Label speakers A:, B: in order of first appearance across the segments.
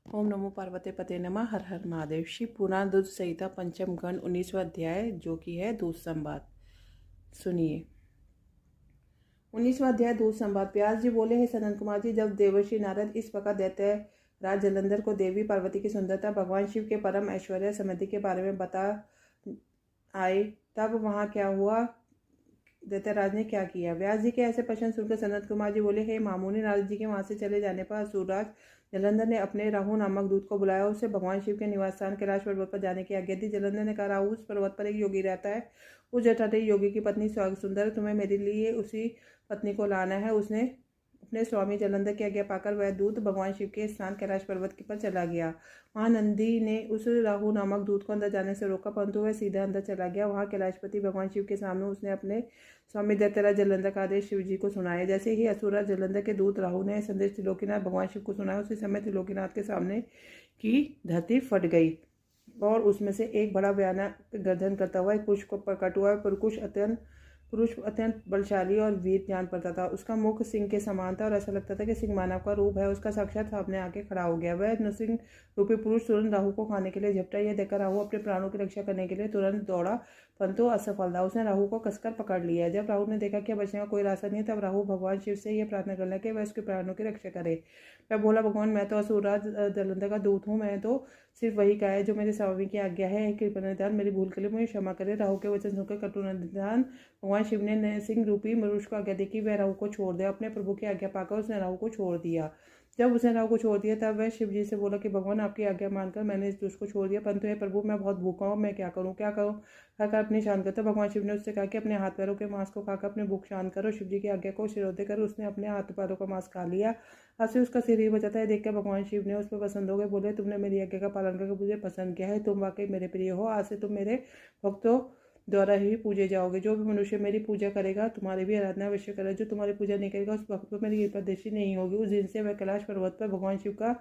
A: ओम नमो पार्वती पते नमः। हर हर महादेव। शिव पुराण दूध संहिता पंचम खंड 19वां अध्याय, जो कि है दूध संवाद। सुनिए। 19वां अध्याय दूध संवाद। व्यास जी बोले, हे सनत कुमार जी, जब देवर्षि नारद इस प्रकार दैत्य राज जलंधर को देवी पार्वती की सुंदरता, भगवान शिव के परम ऐश्वर्य समृद्धि के बारे में बता आए, तब वहां क्या हुआ, दैत्यराज ने क्या किया। व्यास जी के ऐसे प्रश्न सुनकर सनत कुमार जी बोले, हे मामुनि, नारद जी के वहां से चले जाने पर असुरराज जलंधर ने अपने राहु नामक दूत को बुलाया, उससे भगवान शिव के निवास स्थान कैलाश पर्वत पर जाने की आज्ञा दी। जलंधर ने कहा, राहु उस पर्वत पर एक योगी रहता है, उस जटाधारी योगी की पत्नी सुंदर, तुम्हें मेरे लिए उसी पत्नी को लाना है। उसने अपने स्वामी जलंधर की आज्ञा पाकर वह दूत भगवान शिव के स्थान कैलाश पर्वत पर चला गया। वहां नंदी ने उस राहु नामक दूत को अंदर जाने से रोका, परंतु वह सीधा अंदर चला गया। वहां कैलाशपति भगवान शिव के सामने उसने अपने स्वामी दैत्यराज जलंधर का आदेश शिव जी को सुनाया। जैसे ही असुरराज जलंधर के दूत राहु ने संदेश त्रिलोकीनाथ भगवान शिव को सुनाया, उसी समय त्रिलोकीनाथ के सामने की धरती फट गई और उसमें से एक बड़ा भयानक गर्जन करता हुआ एक पुरुष को प्रकट हुआ। पुरुष अत्यंत बलशाली और वीर जान पड़ता था। उसका मुख सिंह के समान था और ऐसा लगता था कि सिंह मानव का रूप है। उसका साक्षात सामने आके खड़ा हो गया। वह नृसिंह रूपी पुरुष तुरंत राहु को खाने के लिए झपटा। यह देखकर राहु अपने प्राणों की रक्षा करने के लिए तुरंत दौड़ा, परंतु असफल था। उसने राहु को कसकर पकड़ लिया। जब राहु ने देखा कि बचने का कोई रास्ता नहीं, तब राहु भगवान शिव से यह प्रार्थना कर लगा कि वह उसके प्राणों की रक्षा करे। वह बोला, भगवान, मैं तो असुरराज जलंधर का दूत हूँ, मैं तो सिर्फ वही कहा है जो मेरे स्वामी की आज्ञा है। कृपा निधान, मेरी भूल के लिए मुझे क्षमा करे। राहु के वचन सुनकर कटु निधान भगवान शिव ने सिंह रूपी मनुष को आज्ञा दी कि वह राहु को छोड़ दे। अपने प्रभु की आज्ञा पाकर उसने राहु को छोड़ दिया। जब उसने राहु को छोड़ दिया, तब वह शिव जी से बोला कि भगवान, आपकी आज्ञा मानकर मैंने इस दुष्ट को छोड़ दिया, परंतु हे प्रभु, मैं बहुत भूखा हूँ, मैं क्या करूँ खाकर अपनी शांत करता। भगवान शिव ने उससे कहा कि अपने हाथ पैरों के मांस को खाकर अपने भूख शांत करो। शिव जी की आज्ञा को शिरोधे कर उसने अपने हाथ पैरों का मांस खा लिया। आज से उसका सिर ही बचाता है। देखकर भगवान शिव ने उस पर पसंद हो गए। बोले, तुमने मेरी आज्ञा का पालन करके मुझे पसंद किया है, तुम वाकई मेरे प्रिय हो। आज से तुम मेरे भक्तों द्वारा ही पूजे जाओगे। जो भी मनुष्य मेरी पूजा करेगा, तुम्हारी भी आराधना अवश्य करेगा। जो तुम्हारी पूजा नहीं करेगा, उस भक्त पर मेरी कृपा दृष्टि नहीं होगी। उस दिन से वह कैलाश पर्वत पर भगवान शिव का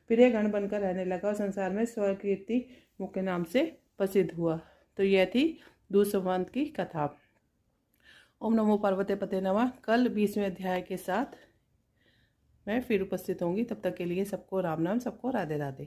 A: प्रिय गण बनकर रहने लगा और संसार में स्वकीर्ति मुख्य नाम से प्रसिद्ध हुआ। तो यह थी दूध संवाद की कथा। ओम नमो पार्वती पते नमः। कल 20वें अध्याय के साथ मैं फिर उपस्थित होंगी। तब तक के लिए सबको राम नाम, सबको राधे राधे।